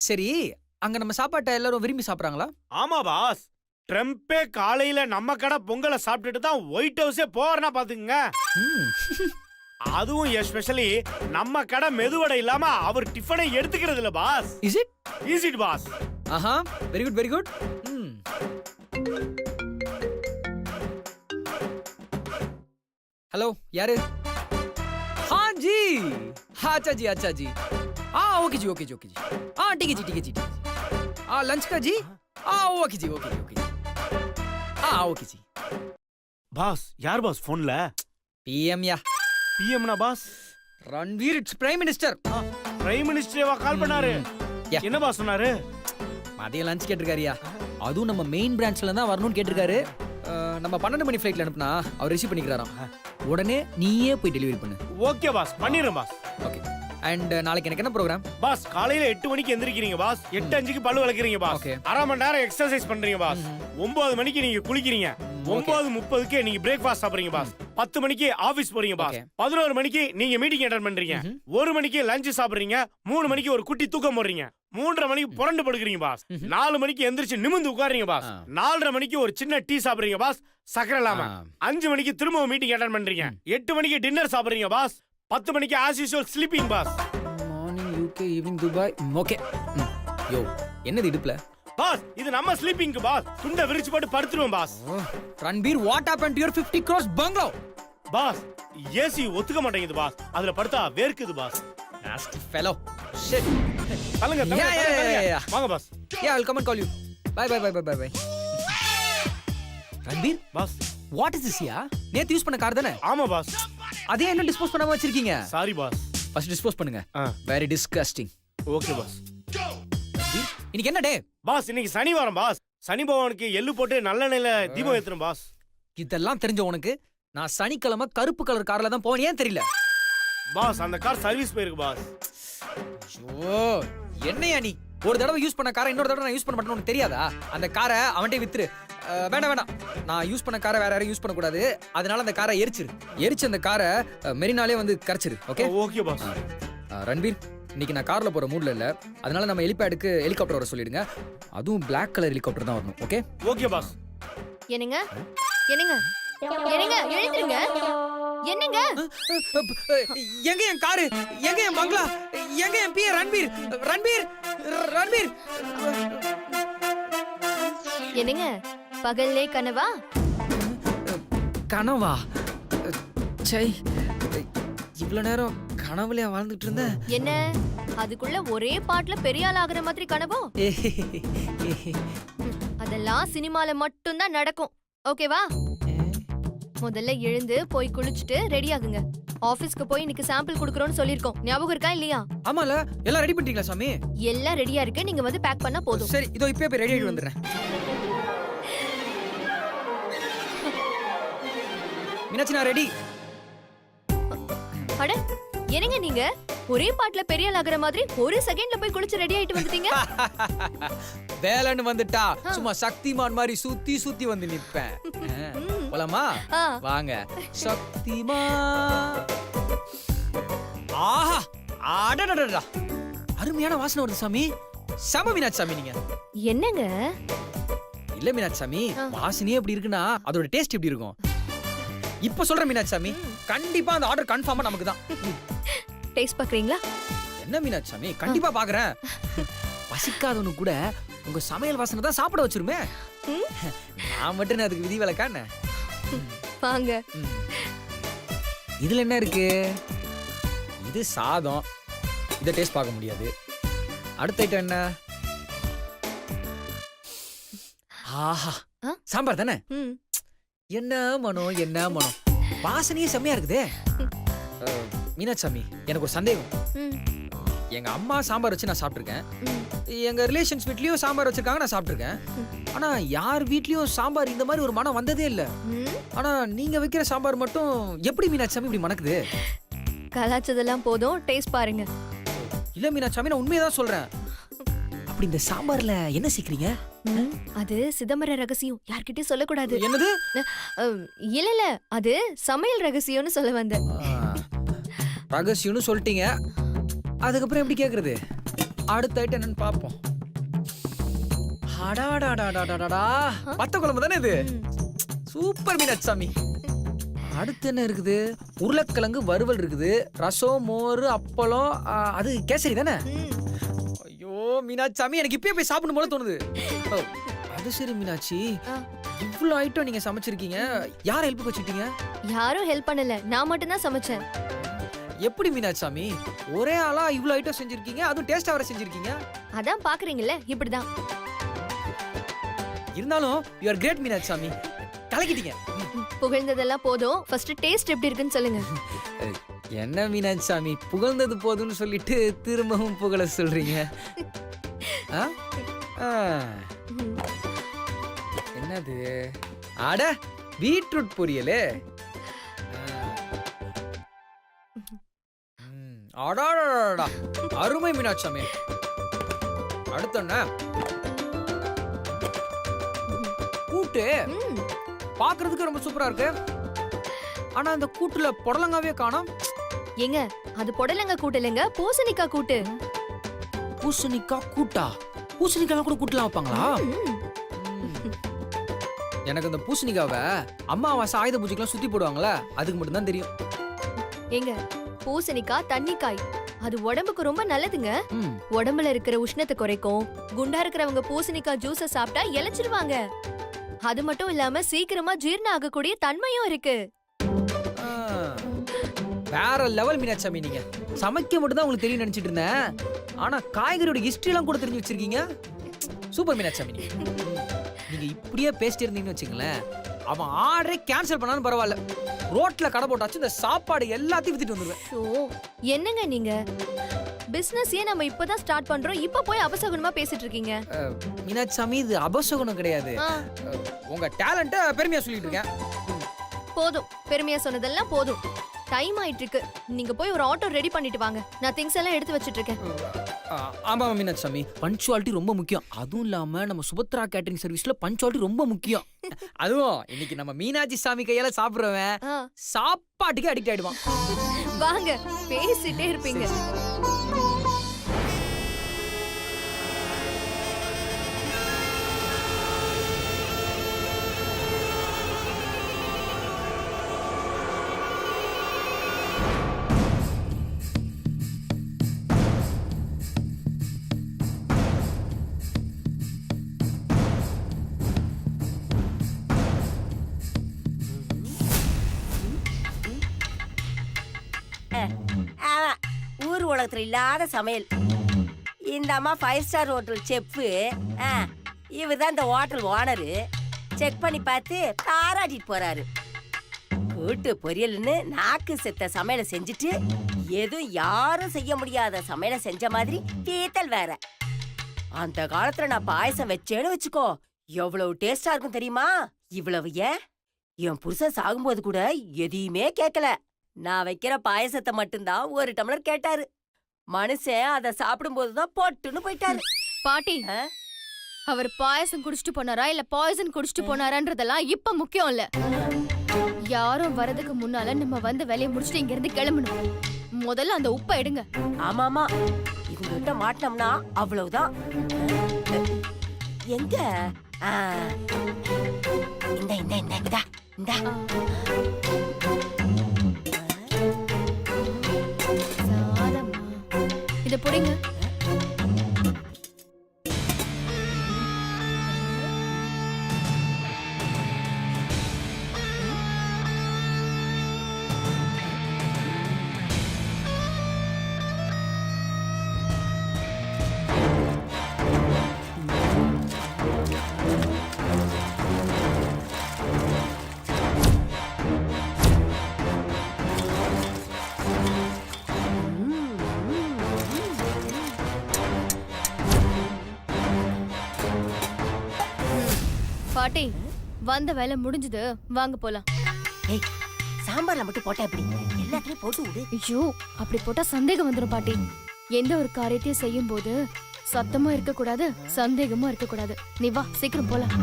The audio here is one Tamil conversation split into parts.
சரி, அங்க நம்ம சாப்பாட்ட எல்லாரும் விரும்பி சாப்பிடுறாங்களா? ஆமா பாஸ். ட்ரம்பே காலையில நம்ம கடை பொங்கலை சாப்பிட்டுட்டு தான் ஒயிட் ஹவுஸே போறனா பாத்துக்குங்க. ம். அதுவும் எஸ்பெஷலி நம்ம கடை மெதுவடை இல்லாம அவர் டிஃபனை எடுத்துக்கிறது இல்ல boss. Is it? Is it boss? ஆஹா, very good very good. Hello यार हाँ जी अच्छा जी अच्छा जी हाँ ओके जी ओके जी ओके जी हाँ ठीक है जी ठीक है जी हाँ लंच का जी हाँ ओके जी ओके जी ओके हाँ ओके जी பாஸ் யார் பாஸ் போன்ல? पीएम या பிஎம்னா boss? Ranveer it's prime minister prime மினிஸ்டரேவா கால் பண்ணாரு? என்ன பாஸ் சொன்னாரு? மதியம் லஞ்ச் கேட்டிருக்காருயா. அதுவும் நம்ம மெயின் பிரான்ச்ல தான் வரணும்னு கேட்டிருக்காரு. நம்ம 12 மணி ஃப்ளைட்ல அனுப்புனா அவர் ரிசீவ் பண்ணிக்கிறாராம். உடனே நீயே போய் டெலிவரி பண்ணு. ஓகே பாஸ், பண்ணிடுறேன் பாஸ். ஓகே. அண்ட் நாளைக்கு எனக்கு என்ன ப்ரோகிராம்? பாஸ் காலையில 8 மணிக்கு எந்திரிக்கிறீங்க பாஸ். 8:05க்கு பல்லு விளக்குறீங்க பாஸ். அரை மணி நேரம் எக்ஸர்சைஸ் பண்றீங்க பாஸ். 9 மணிக்கு நீங்க குளிக்கிறீங்க. 9:30க்கு நீங்க பிரேக்ஃபாஸ்ட் சாப்பிடுறீங்க பாஸ். 10 மணிக்கு ஆபீஸ் போறீங்க பாஸ். 11 மணிக்கு நீங்க மீட்டிங் அட்டெண்ட் பண்றீங்க. 1 மணிக்கு லஞ்ச் சாப்பிடுறீங்க. 3 மணிக்கு ஒரு குட்டி தூக்கம் போடுறீங்க. 3:30 மணிக்கு புரண்டு படுக்கிறீங்க பாஸ். 4 மணிக்கு எந்திரிச்சு நிமிர்ந்து உட்காருங்க பாஸ். 4:30 மணிக்கு ஒரு சின்ன டீ சாப்பிடுறீங்க பாஸ், சக்கரை இல்லாம. 5 மணிக்கு திரும்ப மீட்டிங் அட்டெண்ட் பண்றீங்க. 8 மணிக்கு டின்னர் சாப்பிடுறீங்க பாஸ். 10 மணிக்கு as usual sleeping boss. Morning UK evening Dubai. Okay. Yo என்னது இடுப்புல? பாஸ் இது நம்ம ஸ்லீப்பிங்க்கு பாஸ். துண்ட விரிச்சு போட்டு படுத்துருவோம் boss. Ranbir what happen to your 50 crores bungalow? Boss AC ஒத்துக்க மாட்டேங்குது பாஸ். அதுல படுத்தா வேர்க்குது பாஸ். nasty fellow shit. தலங்க Yeah. வாங்க boss. Yeah, I'll come and call you. Bye bye bye bye bye bye. Ranbir boss what is this யா? நேத்து யூஸ் பண்ண கார் தானே? ஆமா பாஸ். அதே என்ன டிஸ்போஸ் பண்ணாம வச்சிருக்கீங்க? Sorry boss. ஃபர்ஸ்ட் டிஸ்போஸ் பண்ணுங்க. Very disgusting. Okay boss. இன்னைக்கு என்ன டே? பாஸ் இன்னைக்கு சனிவாரம் பாஸ். சனி பகவானுக்கு எள்ளு போட்டு நல்லெண்ணெயில தீபம் ஏத்துறோம் பாஸ். இதெல்லாம் தெரிஞ்ச உனக்கு நான் சனிக்கிழமை கருப்பு கலர் கார்ல தான் போனேன், ஏன் தெரியல? பாஸ் அந்த கார் சர்வீஸ் போயிருக்கு பாஸ். ஐயோ என்னையா நீ ஒரு தடவை யூஸ் பண்ண காரை இன்னொரு தடவை நான் யூஸ் பண்ண மாட்டேன்னு உனக்கு தெரியாதா? அந்த காரை அவன்கிட்ட வித்துரு. வேண்டாம் நான் யூஸ் பண்ண காரை வேற யாரும் யூஸ் பண்ணக்கூடாது. அதனால அந்த காரை எரிச்சு அந்த காரை மெரினாலே வந்து கரைச்சிரு. Okay okay boss. ரன்பீர் இன்னைக்கு நான் கார்ல போற மூட்ல இல்ல, அதனால நம்ம ஹெலிபேடுக்கு ஹெலிகாப்டர் வர சொல்லிடுங்க. அதுவும் Black கலர் ஹெலிகாப்டர் தான் வரணும். Okay okay boss. என்னங்க என்னங்க என்னங்க எழுந்துருங்க. என்னங்க எங்க என் காரு, எங்க என் பங்களா, எங்க என் பிஏ ரன்பீர் ரன்பீர் ரன்பீர்? என்னங்க பகல்லே கனவா? கனவா? சை இவ்வளவு நேரம் கனவுலயா வாழ்ந்துட்டு இருந்தேன். என்ன அதுக்குள்ள ஒரே பாட்டுல பெரிய ஆள் ஆகுற மாதிரி கனவோ? அதெல்லாம் சினிமால மட்டும் தான் நடக்கும். ஓகேவா? முதல்ல எழுந்து போய் குளிச்சுட்டு ரெடி ஆகுங்க. ஆபீஸ்க்கு போய் இன்னைக்கு சாம்பிள் குடுக்குறோம்னு சொல்லிருக்கோம். ஞாபகம் இருக்கா இல்லையா? ஆமால, எல்லாம் ரெடி பண்ணிட்டீங்களா சாமி? எல்லாம் ரெடியா இருக்கு, நீங்க வந்து பேக் பண்ணா போதும். சரி இதோ இப்பவே போய் ரெடி ஆயிட்டு வந்துறேன். மீனாட்சி நான் ரெடி. அட என்னங்க நீங்க ஒரே பாட்டுல பெரிய ஆள் ஆகுற மாதிரி ஒரு செகண்ட்ல போய் குளிச்சு ரெடி ஆயிட்டு வந்துட்டீங்க. வேலைன்னு வந்துட்டா சும்மா சக்திமான் மாதிரி சுத்தி சுத்தி வந்து நிப்பேன். போலாமா? வாங்க. சக்திமான். ஆஹா அடடடடா அருமையான வாசனை வருது சாமி. செம மீனாட்சி சாமி நீங்க. என்னங்க? இல்ல மீனாட்சி சாமி, வாசனையே எப்படி இருக்குன்னா அதோட டேஸ்ட் எப்படி இருக்கும்? இப்ப சொல்ற மீனாட்சி சாமி, கண்டிப்பா அந்த ஆர்டர் கன்ஃபார்மா நமக்கு தான். டேஸ்ட் பாக்குறீங்களா? என்ன மீனாட்சி சாமி, கண்டிப்பா பாக்குறேன். பசிக்காதவனு கூட உங்க சமையல் வாசனை தான் சாப்பிட வச்சிருமே. நான் மட்டும் அதுக்கு விதி விலக்கான. வாங்க. இதுல என்ன இருக்கு? இது சாதம். இத டேஸ்ட் பார்க்க முடியாது. அடுத்த ஐட்டம் என்ன? ஆஹா சாம்பார் தானே? என்ன மனம் என்ன மனம், வாசனையே செம்மையா இருக்குதே. மீனாட்சி சாமி எனக்கு ஒரு சந்தேகம். எங்க அம்மா சாம்பார் வச்சு நான் சாப்பிட்டுருக்கேன். எங்க ரிலேஷன்ஸ் வீட்லயும் சாம்பார் வச்சிருக்காங்க, நான் சாப்பிட்டுருக்கேன். ஆனா யார் வீட்லயும் சாம்பார் இந்த மாதிரி ஒரு மனம் வந்ததே இல்ல. ஆனா நீங்க வைக்கிற சாம்பார் மட்டும் எப்படி மீனாட்சி சாமி இப்படி மணக்குது? கலாச்சதெல்லாம் போதும், டேஸ்ட் பாருங்க. இல்ல மீனாட்சி சாமி, நான் உண்மையதான் சொல்றேன். அப்படி இந்த சாம்பார்ல என்ன சேர்க்கறீங்க? அது சிதம்பர ரகசியம், யார்கிட்டயும் சொல்லக்கூடாது. என்னது? இல்ல அது சமையல் ரகசியம்னு சொல்ல வந்தேன். ரகசியம்னு சொல்லிட்டீங்க, அதுக்கப்புறம் எப்படி கேக்குறது? அடுத்த ஐட்டம் என்னன்னு பாப்போம். அடாடாடாடாடாடா, வத்த குழம்பு தானே இது? சூப்பர் மீனாட்சி சாமி. அடுத்து என்ன இருக்குது? உருளைக்கிழங்கு வறுவல் இருக்குது, ரசம், மோர், அப்பளம், அது கேசரி தானே? ஐயோ மீனாட்சி சாமி, எனக்கு இப்பயே போய் சாப்பிடணும் போல தோணுது. ஓ, அது சரி மீனாட்சி, இவ்வளவு ஐட்டம் நீங்க சமைச்சிருக்கீங்க, யார் ஹெல்ப் வச்சுட்டீங்க? யாரும் ஹெல்ப் பண்ணல, நான் மட்டும் தான் சமைச்சேன். எப்படி மீனாட்சி சாமி ஒரே ஆளா இவ்வளவு ஐட்டம் செஞ்சிருக்கீங்க, அதுவும் டேஸ்டா வர செஞ்சிருக்கீங்க? அதான் பாக்குறீங்கல்ல, இப்படிதான். இருந்தாலும் யூ ஆர் கிரேட் மீனாட்சி சாமி, கலக்கிட்டீங்க. புகழ்ந்ததெல்லாம் போதும், ஃபர்ஸ்ட் டேஸ்ட் எப்படி இருக்குன்னு சொல்லுங்க. என்ன மீனாட்சி சாமி, புகழ்ந்தது போதும்னு சொல்லிட்டு திரும்பவும் புகழ சொல்றீங்க? என்னது? அட, பீட்ரூட் பொரியலே. அடாடாடா, அருமை மீனாட்சி சாமி. அடுத்து என்ன? கூட்டு பாக்குறதுக்கு ரொம்ப சூப்பரா இருக்கு. ஆனா அந்த கூட்டுல புடலங்காவே காணோம். ஏங்க, அது புடலங்க கூட்டு இல்லைங்க, பூசணிக்காய் கூட்டு. பூசணிக்காய் கூட்டா? பூசணிக்காய் கூட கூட்டலாம் வைப்பாங்களா? எனக்கு அந்த பூசணிக்காவை அம்மாவாசை ஆயுத பூஜைக்கெல்லாம் சுத்தி போடுவாங்களா, அதுக்கு மட்டும் தான் தெரியும். ஏங்க, பூசணிக்காய் தண்ணிக்காய், அது உடம்புக்கு ரொம்ப நல்லதுங்க. உடம்புல இருக்கிற உஷ்ணத்தை குறைக்கும். குண்டா இருக்கிறவங்க பூசணிக்காய் ஜூஸ சாப்பிட்டா இளைச்சிருவாங்க. அது மட்டும் இல்லாம சீக்கிரமா ஜீரணம் ஆகக்கூடிய தன்மையும் இருக்கு. வேற லெவல் மீனாட்சி சாமி, நீங்க சமைக்க மட்டும் தான் உங்களுக்கு தெரியும் நினைச்சிட்டு இருந்தேன். ஆனா காய்கறியோட ஹிஸ்டரி எல்லாம் கூட தெரிஞ்சு வச்சிருக்கீங்க. சூப்பர் மீனாட்சி சாமி. நீங்க இப்படியே பேசிட்டு இருந்தீங்கன்னு வச்சுங்களேன், அவன் ஆர்டரே கேன்சல் பண்ணாலும் பரவாயில்ல, ரோட்ல கடை போட்டாச்சு இந்த சாப்பாடு எல்லாத்தையும் வித்துட்டு வந்துருவேன். என்னங்க நீங்க, பிசினஸே நம்ம இப்பதான் ஸ்டார்ட் பண்றோம், இப்ப போய் அபசகுனமா பேசிட்டு இருக்கீங்க. மீனாட்சி சாமி, இது அபசகுனம் கிடையாது, உங்க டேலண்ட பெருமையா சொல்லிட்டு இருக்கேன். போதும், பெருமையா சொன்னதெல்லாம் போதும். டைம் ஆயிட்டு இருக்கு, நீங்க போய் ஒரு ஆட்டோ ரெடி பண்ணிட்டு வாங்க, நான் திங்ஸ் எல்லாம் எடுத்து வச்சிட்டு இருக்கேன். ஆமா மீனாட்சி சாமி, பஞ்சுவாலிட்டி ரொம்ப முக்கியம். அதுவும் இல்லாம நம்ம சுபத்ரா கேட்டரிங் சர்வீஸ்ல பஞ்சுவாலிட்டி ரொம்ப முக்கியம். அதுவும் இன்னைக்கு நம்ம மீனாட்சி சாமி கையால சாப்பிடுறவன் சாப்பாட்டுக்கு அடிக்ட் ஆயிடுவான். வாங்க, பேசிட்டே இருப்பீங்க. ஊர் உலகத்துல இல்லாத சமையல். இந்த அம்மா 5 ஸ்டார் ஹோட்டல் செஃப், இவர் தான் இந்த ஹோட்டல் ஓனரு. செக் பண்ணி பார்த்து பாராட்டிட்டு போறாரு. கூட்டு பொரியல்னு நாக்கு செத்த சமையலை செஞ்சுட்டு எதுவும் யாரும் செய்ய முடியாத சமையலை செஞ்ச மாதிரி தீத்தல் வேற. அந்த காலத்துல நான் பாயசம் வச்சேன்னு வச்சுக்கோ, எவ்வளவு டேஸ்டா இருக்கும் தெரியுமா? இவ்வளவு ஏன், என் புருஷன் சாகும்போது கூட எதையுமே கேட்கல. நான் வைக்கிற பாயசத்தை மட்டும்தான் ஒரு டம்ளர் கேட்டாரு. மனுஷன் அதை சாப்பிடும் போதுதான் பொட்டுன்னு போயிட்டாரு. பாட்டி, அவர் பாயசம் குடிச்சிட்டு போனாரா இல்ல பாய்சன் குடிச்சிட்டு போனாரான்றதெல்லாம் இப்ப முக்கியம் இல்ல. யாரும் வரதுக்கு முன்னால நம்ம வந்து வேலையை முடிச்சுட்டு இங்க இருந்து கிளம்பணும். முதல்ல அந்த உப்பை எடுங்க. ஆமாமா, இவங்க கிட்ட மாட்டினோம்னா அவ்வளவுதான். எங்க இந்த இந்த இந்த இந்த இந்த இத புடிங்க. பாட்டி, வந்த வேலை முடிஞ்சது, வாங்க போலாம். ஏய், சாம்பார்ல மட்டும் போட்டா எப்படி? எல்லாத்தையும் போட்டு விடு. ஐயோ, அப்படி போட்டா சந்தேகம் வந்துரும் பாட்டி. எந்த ஒரு காரியத்தையும் செய்யும் போது சத்தமும் இருக்க கூடாது, சந்தேகமும் இருக்க கூடாது. நீ வா, சீக்கிரம் போலாம்.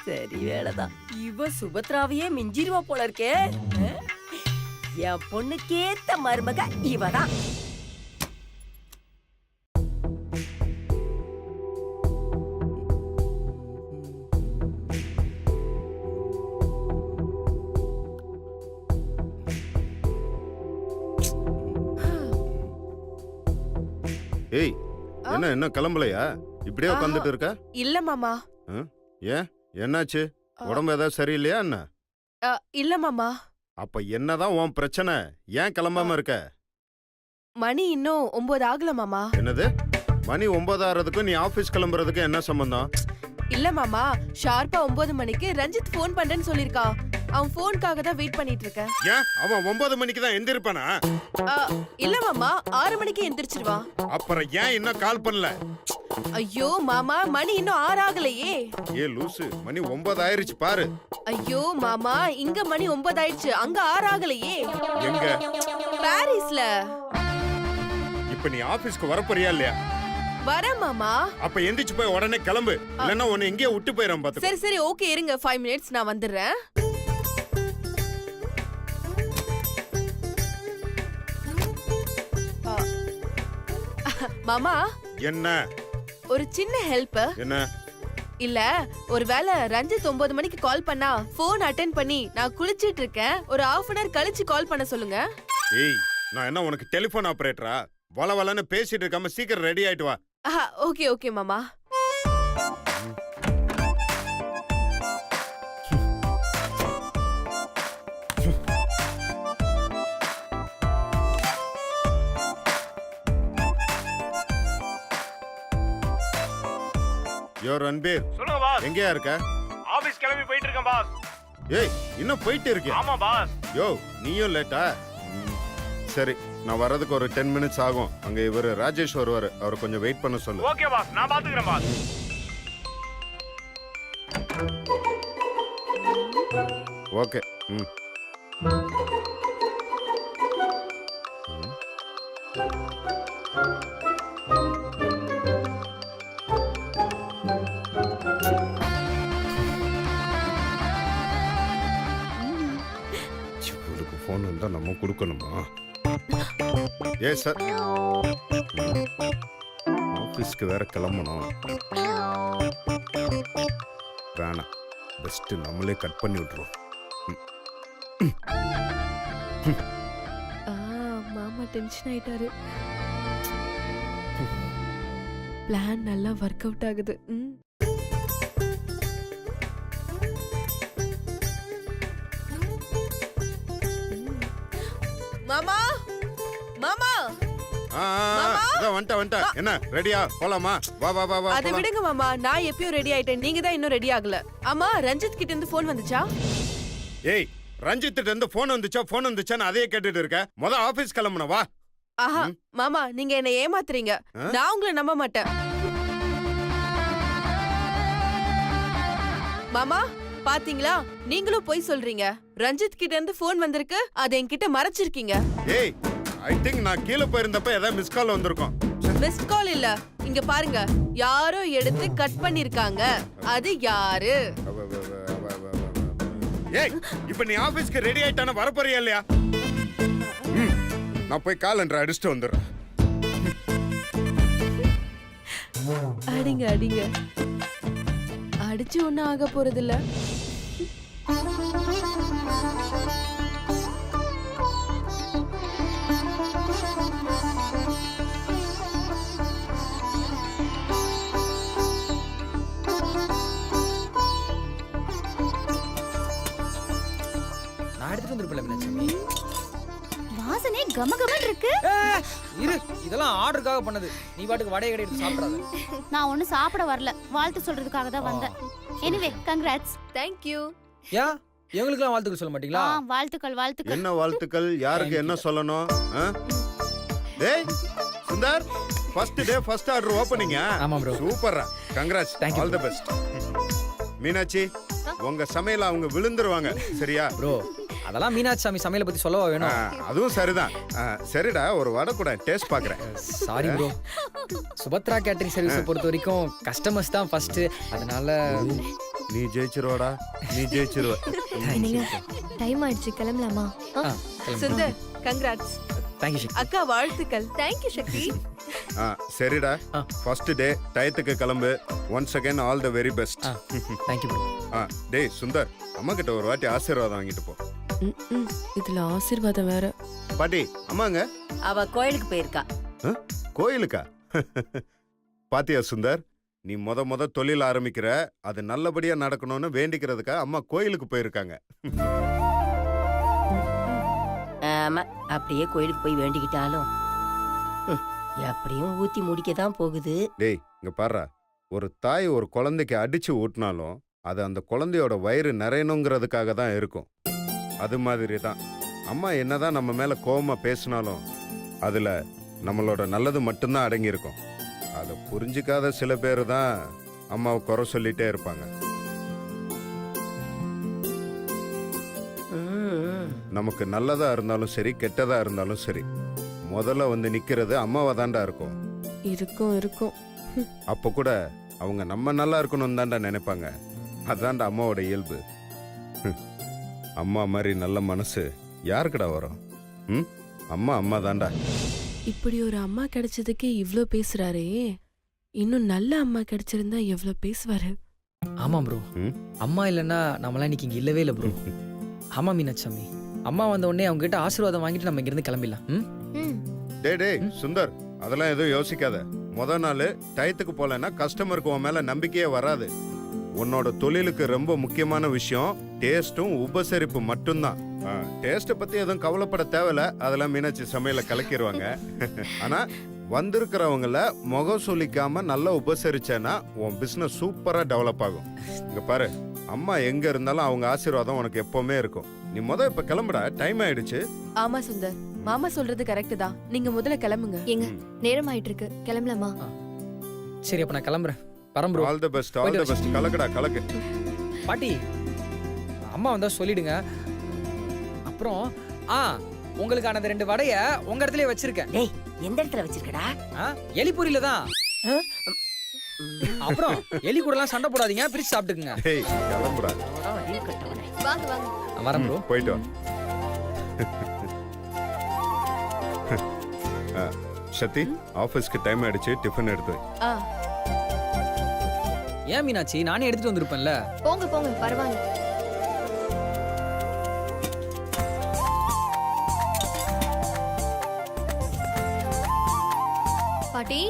சரி வேலைதான். இவ சுபத்ராவையே மிஞ்சிருவா போல இருக்கே. என் பொண்ணுக்கேத்த மருமக இவதான். ஏய் என்ன என்ன கிளம்பலையா? இப்படியே உட்காந்துட்டு இருக்க? இல்ல மாமா. ஏன் என்னாச்சு? உடம்பு ஏதாவது சரியில்லையா என்ன? இல்ல மாமா. அப்ப என்னதான் உன் பிரச்சனை? ஏன் கிளம்பாம இருக்க? மணி இன்னும் 9 ஆகல மாமா. என்னது? மணி 9 ஆறதுக்கும் நீ ஆபீஸ் கிளம்புறதுக்கு என்ன சம்பந்தம்? இல்ல மாமா, ஷார்ப்பா 9 மணிக்கு ரஞ்சித் ஃபோன் பண்றேன்னு சொல்லிருக்கான். அவன் ஃபோனுக்காக தான் வெயிட் பண்ணிட்டு இருக்கேன். ஏன் அவன் 9 மணிக்கு தான் எந்திருப்பானா? இல்ல மாமா, 6 மணிக்கு எந்திரிச்சிருவான். அப்புறம் ஏன் இன்னும் கால் பண்ணல? ஐயோ மாமா, மணி இன்னும் 6 ஆகலையே. ஏ லூசு, மணி 9 ஆயிருச்சு பாரு. ஐயோ மாமா, இங்க மணி 9 ஆயிடுச்சு, அங்க 6 ஆகலையே. எங்க? பாரிஸ்ல. இப்ப நீ ஆபீஸ்க்கு வரப்போறியா இல்லையா? வர மாமா. அப்ப எந்திரிச்சு போய் உடனே கிளம்பு, இல்லன்னா உன்னை எங்கேயே விட்டு போயிடும் பாத்து. சரி சரி ஓகே, இருங்க 5 மினிட்ஸ், நான் வந்துடுறேன். மாமா என்ன? ஒரு சின்ன ஹெல்ப். என்ன? இல்ல, ஒருவேளை ரஞ்சித் 9 மணிக்கு கால் பண்ணா போன் அட்டென்ட் பண்ணி நான் குளிச்சிட்டு இருக்கேன், ஒரு half an hour கழிச்சு கால் பண்ண சொல்லுங்க. ஏய், நான் என்ன உனக்கு டெலிபோன் ஆபரேட்டரா? வளவலன்னு பேசிட்டு இருக்காம சீக்கிரம் ரெடி ஆயிட்டு வா. ஓகே ஓகே மாமா. யோ ரன்பீர், சொல்லுங்க பாஸ். எங்கயா இருக்க? ஆபீஸ் கிளம்பி போயிட்டு இருக்கேன் பாஸ். ஏய், இன்னும் போயிட்டு இருக்கியா? ஆமா பாஸ். யோ, நீயும் லேட்டா? சரி, நான் வர்றதுக்கு ஒரு 10 மினிட்ஸ் ஆகும். அங்க இவரு ராஜேஷ் வருவாரு, அவரை கொஞ்சம் வெயிட் பண்ண சொல்லு. ஓகே பாஸ், நான் பாத்துக்கிறேன் பாஸ். ஓகே. ம். இவருக்கு ஃபோன் வந்தா நம்ம கொடுக்கணுமா? ஏ சார், ஆஃபீஸ்க்கு வேற கிளம்பணும். வேணாம், பெஸ்ட் நம்மளே கட் பண்ணி விட்டுருவோம். மாமா டென்ஷன் ஆயிட்டாரு. பிளான் நல்லா ஒர்க் அவுட் ஆகுது. மாமா மாமா வந்துட்டா. என்ன ரெடியா போலாமா? வா வா வா வா. அதை விடுங்க மாமா, நான் எப்பயும் ரெடி ஆயிட்டேன், நீங்க தான் இன்னும் ரெடி ஆகல. ஆமா, ரஞ்சித் கிட்ட இருந்து போன் வந்துச்சா? ஏய், ரஞ்சித் கிட்ட இருந்து போன் வந்துச்சான்னு அதையே கேட்டுட்டு இருக்க. முத ஆபீஸ் கிளம்பணும், வா. ஆஹா மாமா, நீங்க என்ன ஏமாத்துறீங்க. நான் உங்களை நம்ப மாட்டேன். மாமா பாத்தீங்களா, நீங்களும் போய் சொல்றீங்க. ரஞ்சித் கிட்ட இருந்து போன் வந்திருக்கு, அதை என்கிட்ட மறைச்சிருக்கீங்க. ஏய், ஐ திங்க் நான் கீழே போயிருந்தப்ப ஏதாவது மிஸ் கால் வந்திருக்கும். மிஸ் கால் இல்ல, இங்க பாருங்க, யாரோ எடுத்து கட் பண்ணிருக்காங்க. அது யாரு? ஏய், இப்ப நீ ஆபீஸ்க்கு ரெடி ஆயிட்டான வரப்போறியா இல்லையா? நான் போய் காலண்டர் அடிச்சுட்டு வந்துடுறேன். அடிங்க அடிங்க, அடிச்சு ஒண்ணும் ஆக போறது இல்ல. நான் எடுத்துட்டு வந்திருப்பேன் மீனாட்சி. வாசனை கமகமன் இருக்கு. இரு, இதெல்லாம் ஆர்டருக்காக பண்ணது. நீ பாட்டுக்கு வடையை கடை எடுத்து சாப்பிடாத. நான் ஒன்னும் சாப்பிட வரல, வாழ்த்து சொல்றதுக்காக தான் வந்தேன். Anyway congrats. Thank you. Yeah, எங்களுக்குலாம் வாழ்த்துக்கள் சொல்ல மாட்டீங்களா? வாழ்த்துக்கள் வாழ்த்துக்கள். என்ன வாழ்த்துக்கள்? யாருக்கு என்ன சொல்லணும்? டேய் Sundar, first day first order opening. ஆமா bro. Super, congrats, all the best. Meenakshi, உங்க சமையல அவங்க விழுந்துருவாங்க, சரியா? ப்ரோ, அதெல்லாம் மீனாட்சி சாமி சமையலை பத்தி சொல்லவா வேணும்? அதுவும் சரிதான். சரிடா, ஒரு வடை கூட டேஸ்ட் பாக்குறேன். Sorry bro, Subhadra catering service பொறுத்த வரைக்கும் கஸ்டமர்ஸ் தான் ஃபர்ஸ்ட். அதனால நீ ஜெயிச்சிருவாடா, நீ ஜெயிச்சிருவ. என்னங்க, டைம் ஆயிடுச்சு, கிளம்பலாமா? சுந்தர், கங்க்ராட்ஸ். தேங்க்யூ சக்தி. அக்கா வாழ்த்துக்கள். தேங்க் யூ சக்தி. சரிடா, ஃபர்ஸ்ட் டே டயத்துக்கு கிளம்பு. Once again all the very best. Thank you bro. டேய் சுந்தர், அம்மா கிட்ட ஒரு வாட்டி ஆசீர்வாதம் வாங்கிட்டு போ. இதுல ஆசீர்வாதம் வேற. பாட்டி, அம்மாங்க அவ கோயிலுக்கு போயிருக்கா. கோயிலுக்கா? பாத்தியா சுந்தர், நீ முத தொழில் ஆரம்பிக்கிற, அது நல்லபடியா நடக்கணும்னு வேண்டிக்கிறதுக்காக அம்மா கோயிலுக்கு போயிருக்காங்க. ஆமா, அப்படியே கோயிலுக்கு போய் வேண்டிக்கிட்டாலும் எப்படியும் ஊத்தி முடிக்க தான் போகுது. டேய் இங்க பாருடா, ஒரு தாய் ஒரு குழந்தைக்கு அடிச்சு ஊட்டினாலும் அது அந்த குழந்தையோட வயிறு நிறையணுங்கிறதுக்காக தான் இருக்கும். அது மாதிரி தான் அம்மா என்னதான் நம்ம மேல கோவமா பேசினாலும் அதுல நம்மளோட நல்லது மட்டும்தான் அடங்கி இருக்கும். அதை புரிஞ்சுக்காத சில பேர் தான் அம்மாவை குறை சொல்லிட்டே இருப்பாங்க. நமக்கு நல்லதா இருந்தாலும் சரி, கெட்டதா இருந்தாலும் சரி, முதல்ல வந்து நிக்கிறது அம்மாவா தாண்டா இருக்கும். இருக்கும். அப்ப கூட அவங்க நம்ம நல்லா இருக்கணும்னு தாண்டா நினைப்பாங்க. அதான்டா அம்மாவோட இயல்பு. அம்மா மாதிரி நல்ல மனசு யாருக்குடா வரும்? அம்மா அம்மா தாண்டா. இப்படி ஒரு அம்மா கிடைச்சதுக்கே இவ்ளோ பேசுறாரே, இன்னும் நல்ல அம்மா கிடைச்சிருந்தா எவ்ளோ பேசுவாரு. ஆமா ப்ரோ, அம்மா இல்லைன்னா நம்மளாம் இன்னைக்கு இங்க இல்லவே இல்லை ப்ரோ. ஆமா மீனாட்சாமி, அம்மா வந்த உடனே அவங்க கிட்ட ஆசீர்வாதம் வாங்கிட்டு நம்ம இங்கிருந்து கிளம்பிடலாம். டேய் சுந்தர், அதெல்லாம் எதுவும் யோசிக்காத. முத நாள் டயத்துக்கு போலன்னா கஸ்டமருக்கு உன் மேல நம்பிக்கையே வராது. உன்னோட தொழிலுக்கு ரொம்ப முக்கியமான விஷயம் டேஸ்டும் உபசரிப்பு மட்டும்தான். டேஸ்ட்டை பத்தி எதுவும் கவலைப்பட தேவையில்ல, அதெல்லாம் மீனாட்சி சமையல கலக்கிடுவாங்க. ஆனா வந்திருக்கிறவங்கள முகம் சொல்லிக்காம நல்லா உபசரிச்சேன்னா உன் பிசினஸ் சூப்பரா டெவலப் ஆகும். இங்க பாரு, அம்மா எங்க இருந்தாலும் அவங்க ஆசீர்வாதம் உனக்கு எப்பவுமே இருக்கும். நீ இப்ப கிளம்புடா, டைம் ஆயிடுச்சு. ஆமா சுந்தர், மாமா சொல்றது கரெக்ட் தான். நீங்க முதல்ல கிளம்புங்க. எங்க நேரம் ஆயிட்டு இருக்கு, கிளம்பலாமா? சரி அப்ப நான் கிளம்புறேன். வரேன் bro. All the best, all the best. கலக்கடா கலக்கு. பாட்டி, அம்மா வந்தா சொல்லிடுங்க. அப்புறம் உங்களுக்கான அந்த 2 வடைய உங்க இடத்துலயே வச்சிருக்கேன். டேய், எந்த இடத்துல வச்சிருக்கடா? எலிபூரியில தான். அப்புறம் எலி கூட எல்லாம் சண்டை போடாதீங்க, பிரிச்சு சாப்பிட்டுக்குங்க. டேய் கிளம்புடா. வாங்க வாங்க. வரேன் ப்ரோ. போயிட்டு வா. சத்தி, ஆபீஸ்க்கு டைம் ஆயிடுச்சு, டிஃபன் எடுத்து வை. ஏன் மீனாட்சி, நானே எடுத்துட்டு வந்திருப்பேன்ல. போங்க போங்க, பரவாயில்ல. பாட்டி,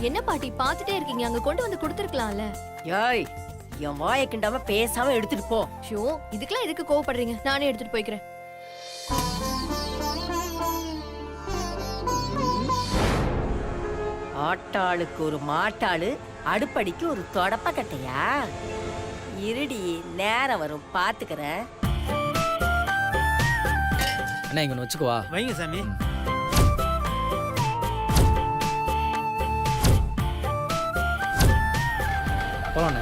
என்ன பாட்டி பாத்துட்டே இருக்கீங்க? அங்க கொண்டு வந்து கொடுத்துருக்கலாம்ல. ஏய், என் வாயை கிண்டாம பேசாம எடுத்துட்டு போ. ஷோ, இதுக்கெல்லாம் எதுக்கு கோவப்படுறீங்க? நானே எடுத்துட்டு போய்க்கிறேன். ஆட்டாளுக்கு ஒரு மாட்டாளு, அடுப்படிக்கு ஒரு தொடப்ப கட்டையா? இருடி, நேரம் வரும் பாத்துக்கிறேன். அண்ணா இங்க வச்சுக்குவா. வைங்க சாமி. போலாம்.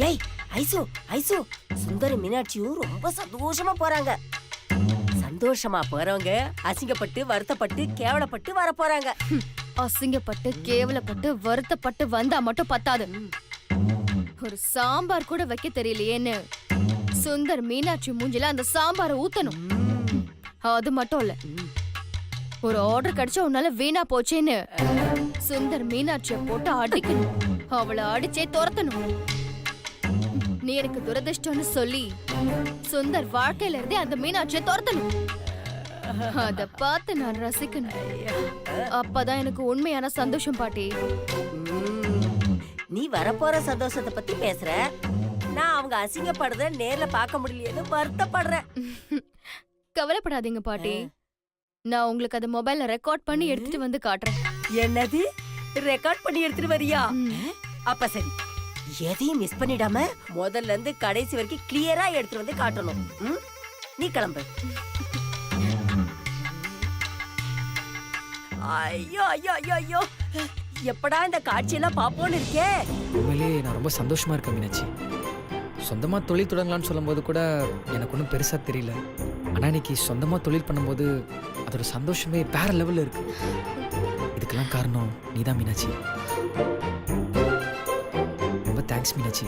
ஏய் ஐசு, ஐசு, சுந்தர மீனாட்சியும் ரொம்ப சந்தோஷமா போறாங்க. சந்தோஷமா போறவங்க அசிங்கப்பட்டு வருத்தப்பட்டு கேவலப்பட்டு வர போறாங்க. அசிங்கப்பட்டு கேவலப்பட்டு வருத்தப்பட்டு வந்தா மட்டும் பத்தாது. ஒரு சாம்பார் கூட வைக்க தெரியலையேன்னு சுந்தர் மீனாட்சி மூஞ்சில அந்த சாம்பாரை ஊத்தணும். அது மட்டும் இல்ல, ஒரு ஆர்டர் கிடைச்சா உன்னால வீணா போச்சேன்னு சுந்தர் மீனாட்சிய போட்டு அடிக்கணும். அவளை அடிச்சே துரத்தணும். நீ எனக்கு துரதிர்ஷ்டம்னு சொல்லி சுந்தர் வாழ்க்கையில இருந்தே அந்த மீனாட்சியை துரத்தணும். அத பார்த்து நான் ரசிக்கணும். அப்பதான் எனக்கு உண்மையான சந்தோஷம் பாட்டி. நீ வரப்போற சந்தோஷத்தை பத்தி பேசுற, நான் அவங்க அசிங்கப்படுறத நேர்ல பார்க்க முடியலையேன்னு வருத்தப்படுறேன். கவலைப்படாதீங்க பாட்டி, நான் உங்களுக்கு அதை மொபைல்ல ரெக்கார்ட் பண்ணி எடுத்துட்டு வந்து காட்டுறேன். என்னது, ரெக்கார்ட் பண்ணி எடுத்துட்டு வரியா? அப்ப சரி, எதையும் மிஸ் பண்ணிடாம முதல்ல இருந்து கடைசி வரைக்கும் கிளியரா எடுத்துட்டு வந்து காட்டணும். நீ கிளம்பு. ஐயோ ஐயோ ஐயோ ஐயோ, எப்படா இந்த காட்சியெல்லாம் பாப்போன்னு இருக்கே. உண்மையிலே நான் ரொம்ப சந்தோஷமா இருக்கேன் மீனாட்சி. சொந்தமா தொழில் தொடங்கலாம்னு சொல்லும்போது கூட எனக்கு ஒன்றும் பெருசா தெரியல. ஆனா இன்னைக்கு சொந்தமா தொழில் பண்ணும்போது அதோட சந்தோஷமே வேற லெவல்ல இருக்கு. இதுக்கெல்லாம் காரணம் நீதான் மீனாட்சி. ரொம்ப தேங்க்ஸ் மீனாட்சி.